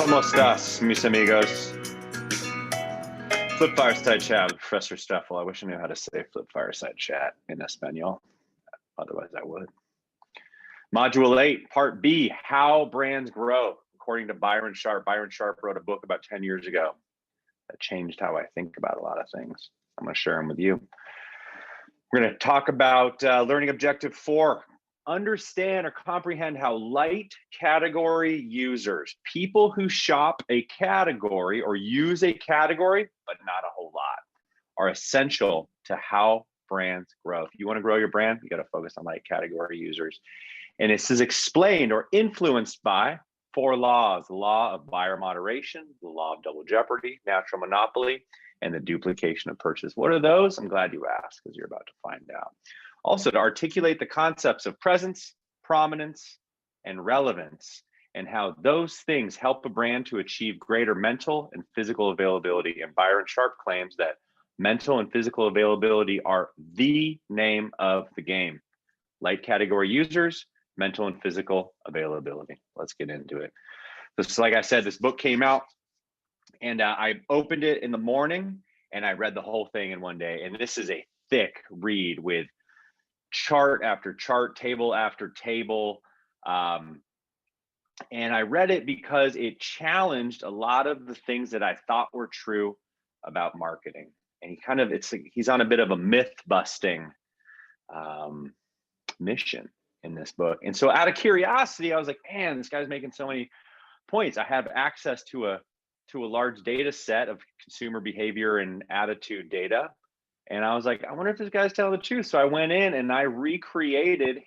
¿Cómo estás, mis amigos? Flip Fireside Chat with Professor Stefl. I wish I knew how to say Flip Fireside Chat in Espanol. Otherwise, I would. Module 8, Part B, How Brands Grow. According to Byron Sharp. Byron Sharp wrote a book about 10 years ago that changed how I think about a lot of things. I'm going to share them with you. We're going to talk about learning objective 4. Understand or comprehend how light category users, people who shop a category or use a category, but not a whole lot, are essential to how brands grow. If you want to grow your brand, you got to focus on light category users. And this is explained or influenced by 4 laws: the law of buyer moderation, the law of double jeopardy, natural monopoly, and the duplication of purchase. What are those? I'm glad you asked, because you're about to find out. Also, to articulate the concepts of presence, prominence, and relevance, and how those things help a brand to achieve greater mental and physical availability. And Byron Sharp claims that mental and physical availability are the name of the game. Light category users, mental and physical availability. Let's get into it. So like I said, this book came out, and I opened it in the morning, and I read the whole thing in one day. And this is a thick read with chart after chart, table after table. And I read it because it challenged a lot of the things that I thought were true about marketing. And he's on a bit of a myth busting mission in this book. And so out of curiosity, I was like, man, this guy's making so many points. I have access to a large data set of consumer behavior and attitude data. And I was like, I wonder if this guy's telling the truth. So I went in and I recreated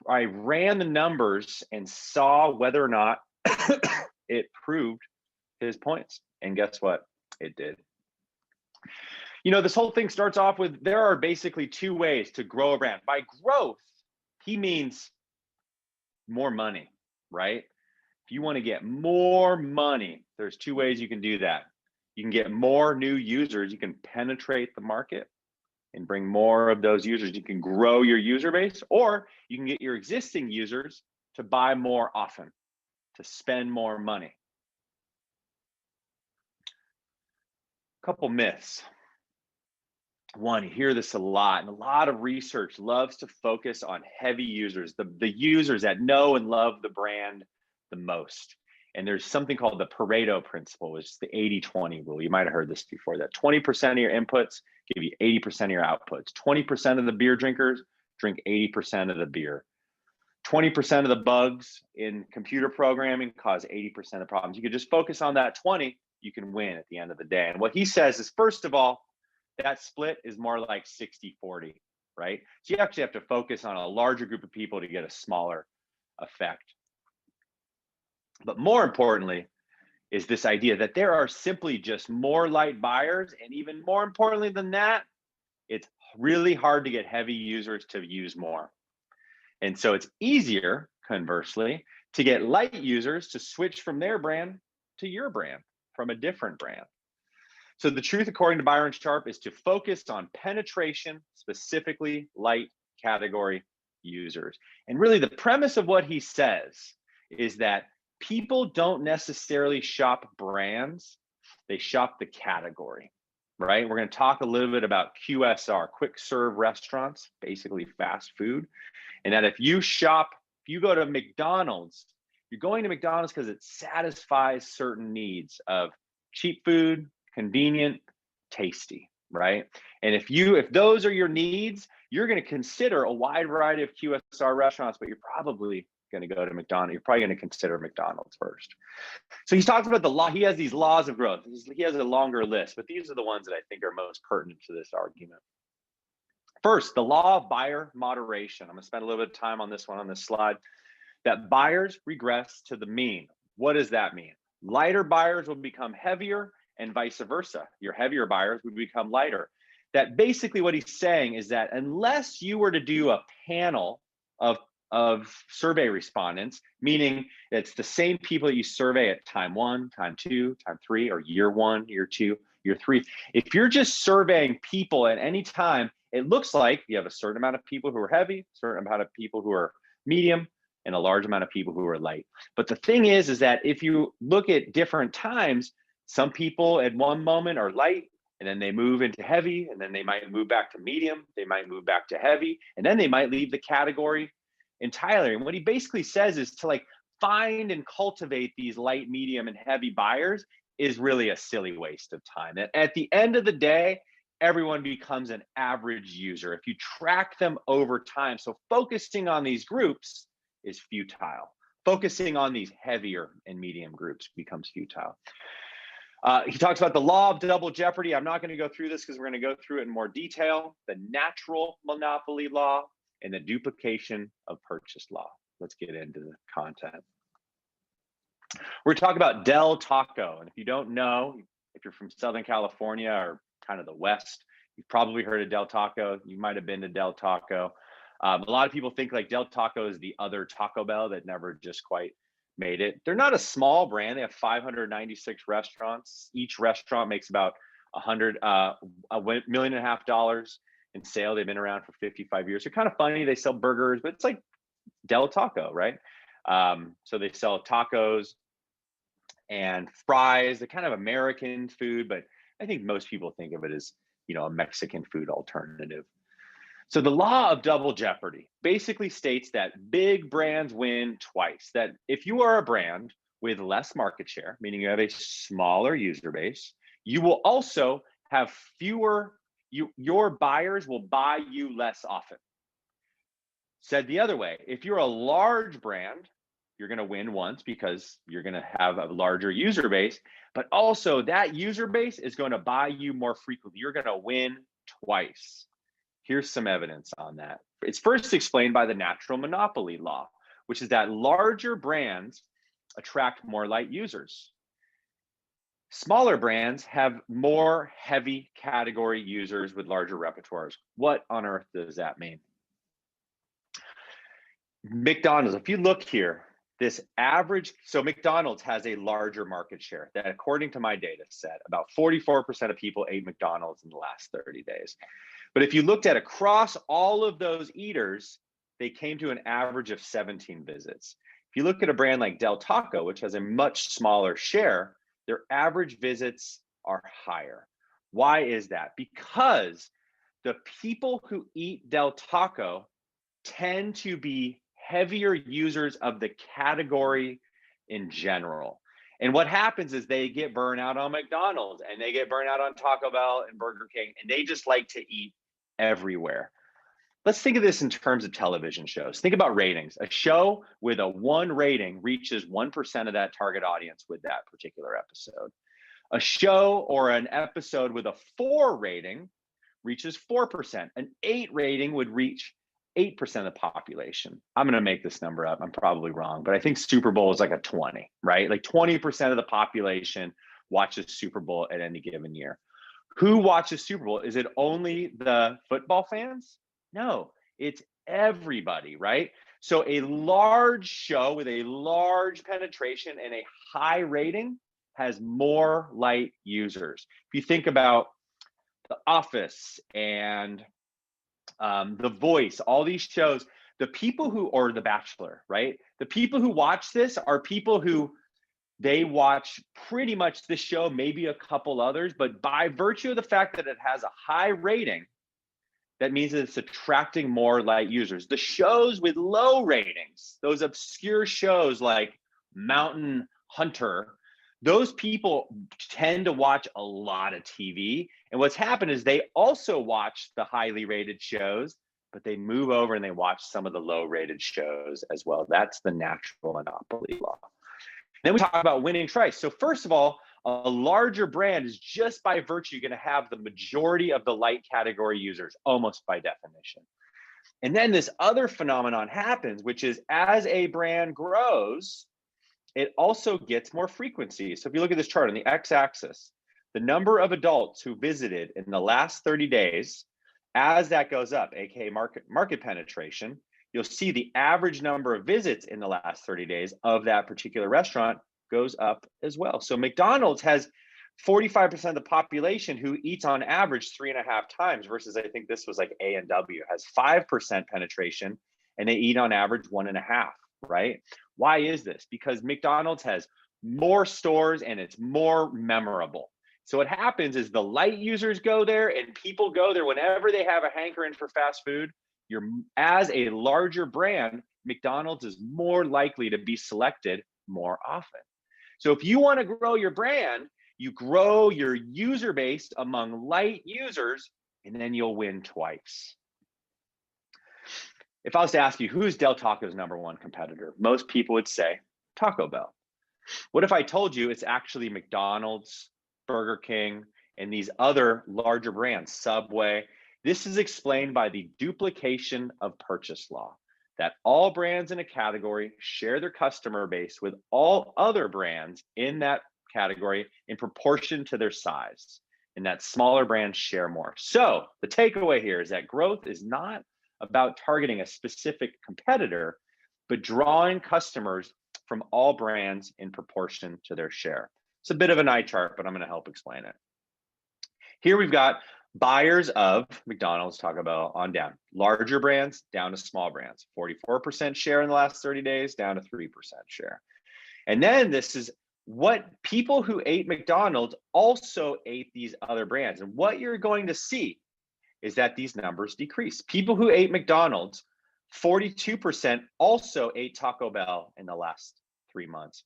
I ran the numbers and saw whether or not it proved his points. And guess what? It did. You know, this whole thing starts off with, there are basically 2 ways to grow a brand. By growth, he means more money, right? If you want to get more money, there's 2 ways you can do that. You can get more new users. You can penetrate the market and bring more of those users. You can grow your user base, or you can get your existing users to buy more often, to spend more money. A couple myths. One, you hear this a lot, and a lot of research loves to focus on heavy users, the users that know and love the brand the most. And there's something called the Pareto principle, which is the 80-20 rule. You might have heard this before, that 20% of your inputs give you 80% of your outputs. 20% of the beer drinkers drink 80% of the beer. 20% of the bugs in computer programming cause 80% of problems. You could just focus on that 20, you can win at the end of the day. And what he says is, first of all, that split is more like 60-40, right? So you actually have to focus on a larger group of people to get a smaller effect. But more importantly is this idea that there are simply just more light buyers. And even more importantly than that, it's really hard to get heavy users to use more. And so it's easier, conversely, to get light users to switch from their brand to your brand, from a different brand. So the truth, according to Byron Sharp, is to focus on penetration, specifically light category users. And really the premise of what he says is that people don't necessarily shop brands, they shop the category, right? We're going to talk a little bit about QSR, quick serve restaurants, basically fast food. And that if you go to McDonald's, you're going to McDonald's because it satisfies certain needs of cheap food, convenient, tasty, right? And if those are your needs, you're going to consider a wide variety of QSR restaurants, but you're probably going to go to McDonald's. You're probably going to consider McDonald's first. So he's talked about the law. He has these laws of growth. He has a longer list, but these are the ones that I think are most pertinent to this argument. First, the law of buyer moderation. I'm going to spend a little bit of time on this one on this slide. That buyers regress to the mean. What does that mean? Lighter buyers will become heavier, and vice versa. Your heavier buyers would become lighter. That basically what he's saying is that unless you were to do a panel of survey respondents, meaning it's the same people that you survey at time 1, time 2, time 3, or year 1, year 2, year 3. If you're just surveying people at any time, it looks like you have a certain amount of people who are heavy, a certain amount of people who are medium, and a large amount of people who are light. But the thing is that if you look at different times, some people at one moment are light, and then they move into heavy, and then they might move back to medium, they might move back to heavy, and then they might leave the category entirely. And what he basically says is to like find and cultivate these light, medium, and heavy buyers is really a silly waste of time. At the end of the day, everyone becomes an average user if you track them over time. So focusing on these groups is futile. Focusing on these heavier and medium groups becomes futile. He talks about the law of double jeopardy. I'm not going to go through this because we're going to go through it in more detail. The natural monopoly law and the duplication of purchase law. Let's get into the content. We're talking about Del Taco. And if you don't know, if you're from Southern California or kind of the West, you've probably heard of Del Taco. You might have been to Del Taco. A lot of people think like Del Taco is the other Taco Bell that never just quite made it. They're not a small brand. They have 596 restaurants. Each restaurant makes about $1.5 million in sale. They've been around for 55 years. They're kind of funny. They sell burgers, but it's like Del Taco, right? So they sell tacos and fries. They're kind of American food, but I think most people think of it as, you know, a Mexican food alternative. So the law of double jeopardy basically states that big brands win twice. That if you are a brand with less market share, meaning you have a smaller user base, you will also have fewer, your buyers will buy you less often. Said the other way, if you're a large brand, you're going to win once because you're going to have a larger user base, but also that user base is going to buy you more frequently. You're going to win twice. Here's some evidence on that. It's first explained by the natural monopoly law, which is that larger brands attract more light users. Smaller brands have more heavy category users with larger repertoires. What on earth does that mean? McDonald's, if you look here, this average, so McDonald's has a larger market share that according to my data set, about 44% of people ate McDonald's in the last 30 days. But if you looked at across all of those eaters, they came to an average of 17 visits. If you look at a brand like Del Taco, which has a much smaller share, their average visits are higher. Why is that? Because the people who eat Del Taco tend to be heavier users of the category in general. And what happens is they get burnt out on McDonald's and they get burnt out on Taco Bell and Burger King, and they just like to eat everywhere. Let's think of this in terms of television shows. Think about ratings. A show with a 1 rating reaches 1% of that target audience with that particular episode. A show or an episode with a 4 rating reaches 4%. An 8 rating would reach 8% of the population. I'm going to make this number up. I'm probably wrong, but I think Super Bowl is like a 20, right? Like 20% of the population watches Super Bowl at any given year. Who watches Super Bowl? Is it only the football fans? No, it's everybody, right? So a large show with a large penetration and a high rating has more light users. If you think about The Office and The Voice, all these shows, the people who, or The Bachelor, right? The people who watch this are people who they watch pretty much this show, maybe a couple others, but by virtue of the fact that it has a high rating, that means that it's attracting more light users. The shows with low ratings, those obscure shows like Mountain Hunter, those people tend to watch a lot of TV. And what's happened is they also watch the highly rated shows, but they move over and they watch some of the low rated shows as well. That's the natural monopoly law. Then we talk about winning twice. So first of all, a larger brand is just by virtue going to have the majority of the light category users, almost by definition. And then this other phenomenon happens, which is as a brand grows, it also gets more frequency. So if you look at this chart on the x-axis, the number of adults who visited in the last 30 days, as that goes up, aka market penetration, you'll see the average number of visits in the last 30 days of that particular restaurant goes up as well. So McDonald's has 45% of the population who eats on average 3.5 times versus I think this was like A&W has 5% penetration and they eat on average 1.5. right? Why is this? Because McDonald's has more stores and it's more memorable. So what happens is the light users go there and people go there whenever they have a hankering for fast food. You're as a larger brand, McDonald's is more likely to be selected more often. So if you want to grow your brand, you grow your user base among light users, and then you'll win twice. If I was to ask you, who's Del Taco's #1 competitor? Most people would say Taco Bell. What if I told you it's actually McDonald's, Burger King, and these other larger brands, Subway? This is explained by the duplication of purchase law, that all brands in a category share their customer base with all other brands in that category in proportion to their size, and that smaller brands share more. So the takeaway here is that growth is not about targeting a specific competitor, but drawing customers from all brands in proportion to their share. It's a bit of an eye chart, but I'm going to help explain it. Here we've got buyers of McDonald's, Taco Bell on down. Larger brands down to small brands. 44% share in the last 30 days, down to 3% share. And then this is what people who ate McDonald's also ate these other brands. And what you're going to see is that these numbers decrease. People who ate McDonald's, 42% also ate Taco Bell in the last 3 months.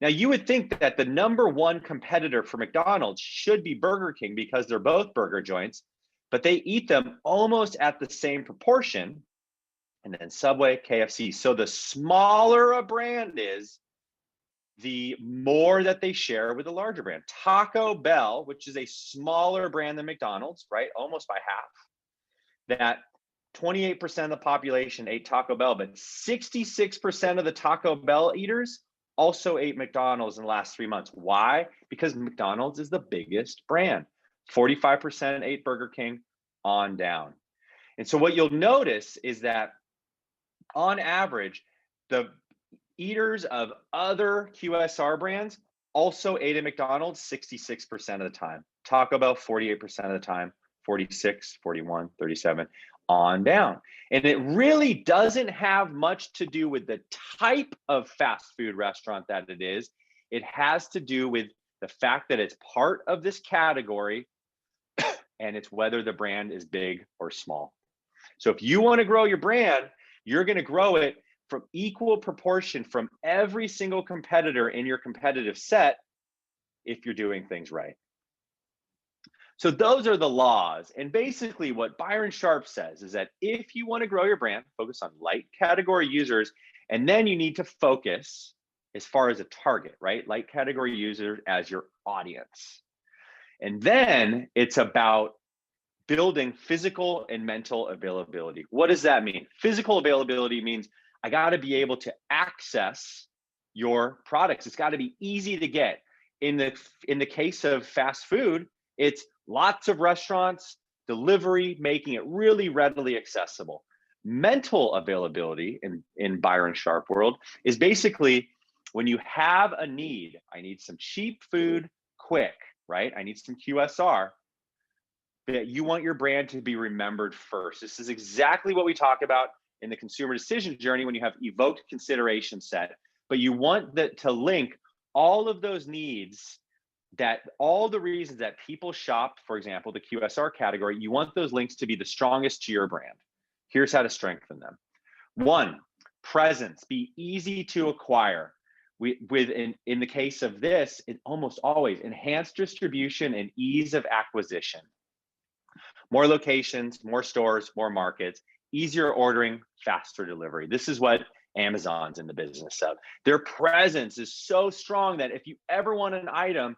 Now, you would think that the #1 competitor for McDonald's should be Burger King because they're both burger joints, but they eat them almost at the same proportion. And then Subway, KFC. So the smaller a brand is, the more that they share with a larger brand. Taco Bell, which is a smaller brand than McDonald's, right? Almost by half. That 28% of the population ate Taco Bell, but 66% of the Taco Bell eaters also ate McDonald's in the last 3 months. Why? Because McDonald's is the biggest brand. 45% ate Burger King on down. And so what you'll notice is that on average, the eaters of other QSR brands also ate at McDonald's 66% of the time. Taco Bell 48% of the time, 46, 41, 37 on down. And it really doesn't have much to do with the type of fast food restaurant that it is. It has to do with the fact that it's part of this category and it's whether the brand is big or small. So if you want to grow your brand, you're going to grow it from equal proportion from every single competitor in your competitive set if you're doing things right. So those are the laws. And basically what Byron Sharp says is that if you want to grow your brand, focus on light category users, and then you need to focus as far as a target, right? Light category users as your audience. And then it's about building physical and mental availability. What does that mean? Physical availability means I got to be able to access your products. It's got to be easy to get. In the case of fast food, it's lots of restaurants, delivery, making it really readily accessible. Mental availability in Byron Sharp world is basically when you have a need, I need some cheap food quick, right? I need some QSR, that you want your brand to be remembered first. This is exactly what we talk about in the consumer decision journey when you have evoked consideration set, but you want that to link all of those needs, that all the reasons that people shop, for example, the QSR category, you want those links to be the strongest to your brand. Here's how to strengthen them. 1, presence, be easy to acquire. In the case of this, it almost always enhanced distribution and ease of acquisition. More locations, more stores, more markets, easier ordering, faster delivery. This is what Amazon's in the business of. Their presence is so strong that if you ever want an item,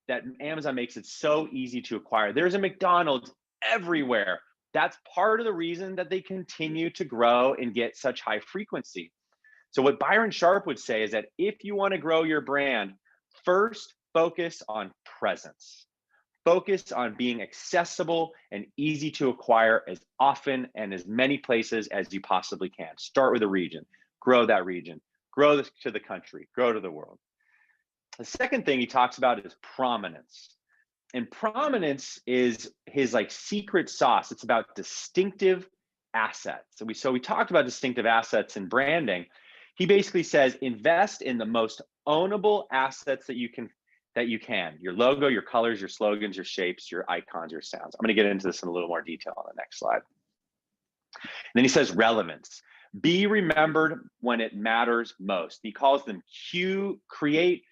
that Amazon makes it so easy to acquire. There's a McDonald's everywhere. That's part of the reason that they continue to grow and get such high frequency. So what Byron Sharp would say is that if you want to grow your brand, first focus on presence. Focus on being accessible and easy to acquire as often and as many places as you possibly can. Start with a region, grow that region, grow to the country, grow to the world. The second thing he talks about is prominence. And prominence is his secret sauce. It's about distinctive assets. So we talked about distinctive assets in branding. He basically says invest in the most ownable assets that you can. Your logo, your colors, your slogans, your shapes, your icons, your sounds. I'm going to get into this in a little more detail on the next slide. And then he says relevance. Be remembered when it matters most. He calls them create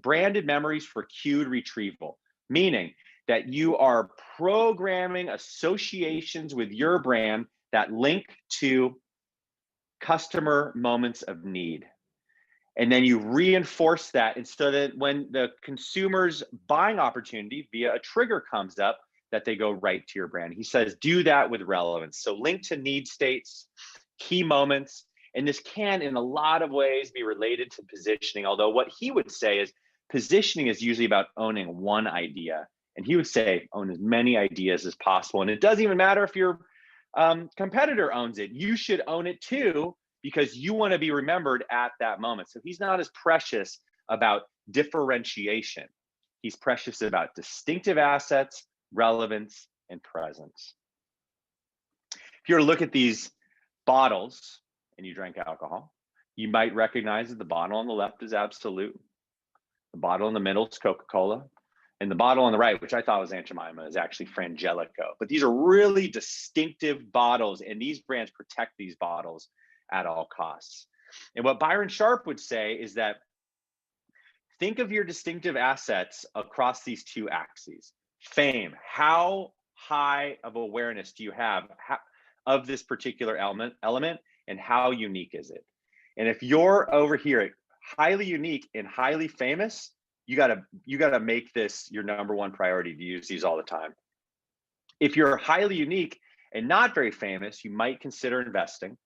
branded memories for cued retrieval, meaning that you are programming associations with your brand that link to customer moments of need. And then you reinforce that. And so that when the consumer's buying opportunity via a trigger comes up, that they go right to your brand. He says, do that with relevance. So link to need states, key moments. And this can, in a lot of ways, be related to positioning. Although what he would say is positioning is usually about owning one idea. And he would say, own as many ideas as possible. And it doesn't even matter if your competitor owns it. You should own it too, because you want to be remembered at that moment. So he's not as precious about differentiation. He's precious about distinctive assets, relevance, and presence. If you were to look at these bottles and you drank alcohol, you might recognize that the bottle on the left is Absolute, the bottle in the middle is Coca-Cola, and the bottle on the right, which I thought was Aunt Jemima, is actually Frangelico. But these are really distinctive bottles, and these brands protect these bottles at all costs. And what Byron Sharp would say is that think of your distinctive assets across these two axes. Fame, how high of awareness do you have of this particular element, and how unique is it? And if you're over here highly unique and highly famous, you gotta make this your number one priority to use these all the time. If you're highly unique and not very famous, you might consider investing.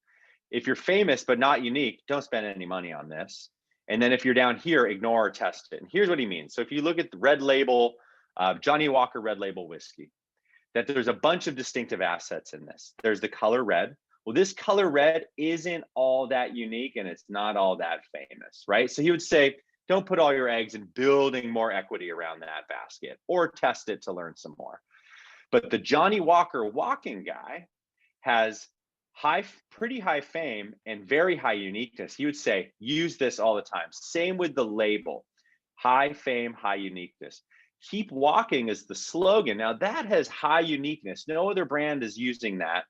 If you're famous but not unique, don't spend any money on this. And then if you're down here, ignore or test it. And here's what he means. So if you look at the red label, Johnny Walker Red Label whiskey, that there's a bunch of distinctive assets in this. There's the color red. Well, this color red isn't all that unique and it's not all that famous, right? So he would say, don't put all your eggs in building more equity around that basket, or test it to learn some more. But the Johnny Walker walking guy has pretty high fame and very high uniqueness. He would say, use this all the time. Same with the label, high fame, high uniqueness. Keep walking is the slogan. Now that has high uniqueness. No other brand is using that,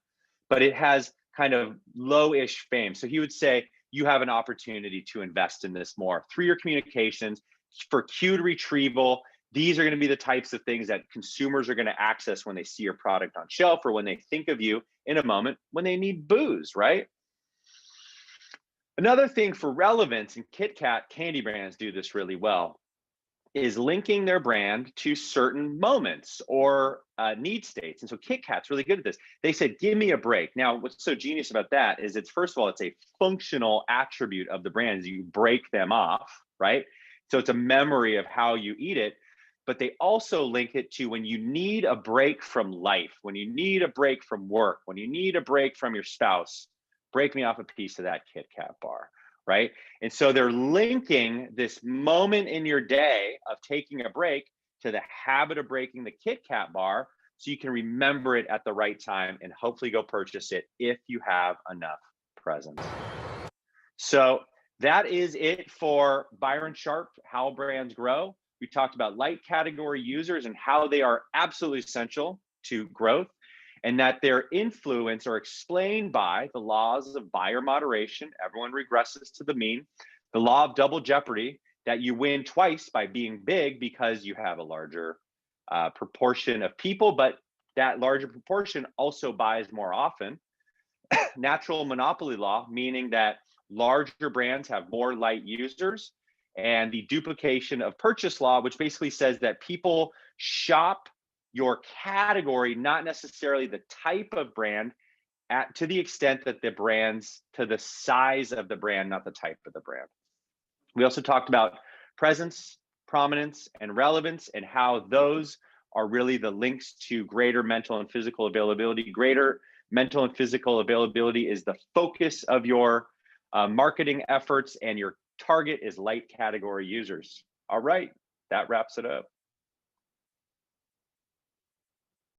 but it has kind of low-ish fame. So he would say, you have an opportunity to invest in this more through your communications for cued retrieval. These are going to be the types of things that consumers are going to access when they see your product on shelf, or when they think of you in a moment when they need booze, right? Another thing for relevance, and Kit Kat candy brands do this really well, is linking their brand to certain moments or need states. And so Kit Kat's really good at this. They said, give me a break. Now, what's so genius about that is it's, first of all, it's a functional attribute of the brand. You break them off, right? So it's a memory of how you eat it. But they also link it to when you need a break from life, when you need a break from work, when you need a break from your spouse, break me off a piece of that Kit Kat bar, right? And so they're linking this moment in your day of taking a break to the habit of breaking the Kit Kat bar, so you can remember it at the right time and hopefully go purchase it if you have enough presence. So that is it for Byron Sharp, How Brands Grow. We talked about light category users and how they are absolutely essential to growth, and that their influence are explained by the laws of buyer moderation. Everyone regresses to the mean. The law of double jeopardy, that you win twice by being big because you have a larger proportion of people, but that larger proportion also buys more often. Natural monopoly law, meaning that larger brands have more light users. And the duplication of purchase law, which basically says that people shop your category, not necessarily the type of brand, to the extent that the brands, to the size of the brand, not the type of the brand. We also talked about presence, prominence, and relevance, and how those are really the links to greater mental and physical availability. Greater mental and physical availability is the focus of your marketing efforts, and your target is light category users. All right, that wraps it up.